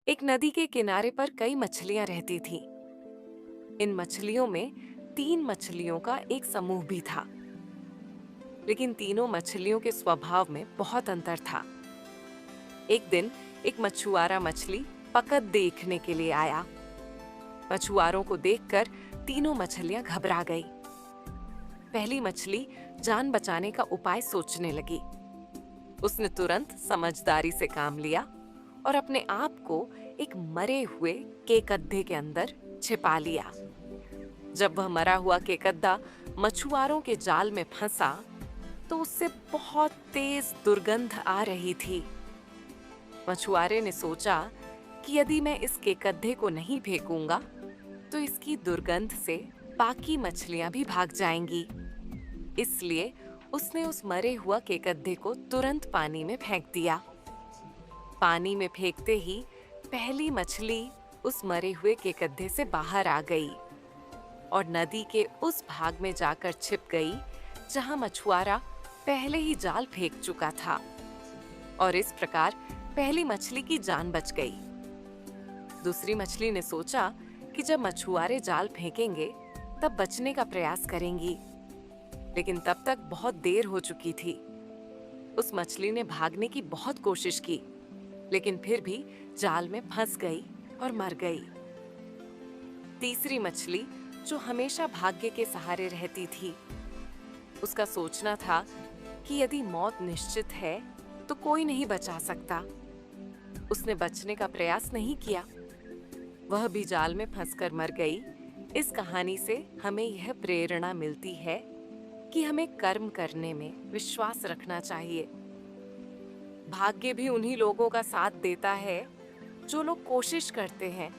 एक नदी के किनारे पर कई मछलियां रहती थीं। इन मछलियों में 3 मछलियों का एक समूह भी था, लेकिन तीनों मछलियों के स्वभाव में बहुत अंतर था। एक दिन एक मछुआरा मछली पकड़ देखने के लिए आया। मछुआरों को देखकर तीनों मछलियां घबरा गई। पहली मछली जान बचाने का उपाय सोचने लगी। उसने तुरंत समझदारी से काम लिया और अपने आप को एक मरे हुए केकद्दे के अंदर छिपा लिया। जब वह मरा हुआ केकद्दा मछुआरों के जाल में फंसा, तो उससे बहुत तेज दुर्गंध आ रही थी। मछुआरे ने सोचा कि यदि मैं इस केकद्दे को नहीं फेंकूंगा, तो इसकी दुर्गंध से बाकी मछलियां भी भाग जाएंगी। इसलिए उसने उस मरे हुआ केकद्दे को तुरंत पानी में फेंक दिया। पानी में फेंकते ही पहली मछली उस मरे हुए केकद्दे से बाहर आ गई और नदी के उस भाग में जाकर छिप गई जहां मछुआरा पहले ही जाल फेंक चुका था। और इस प्रकार पहली मछली की जान बच गई। दूसरी मछली ने सोचा कि जब मछुआरे जाल फेंकेंगे तब बचने का प्रयास करेंगी, लेकिन तब तक बहुत देर हो चुकी थी। उस मछली ने भागने की बहुत कोशिश की, लेकिन फिर भी जाल में फंस गई और मर गई। तीसरी मछली, जो हमेशा भाग्य के सहारे रहती थी, उसका सोचना था कि यदि मौत निश्चित है तो कोई नहीं बचा सकता। उसने बचने का प्रयास नहीं किया। वह भी जाल में फंसकर मर गई। इस कहानी से हमें यह प्रेरणा मिलती है कि हमें कर्म करने में विश्वास रखना चाहिए। भाग्य भी उन्हीं लोगों का साथ देता है जो लोग कोशिश करते हैं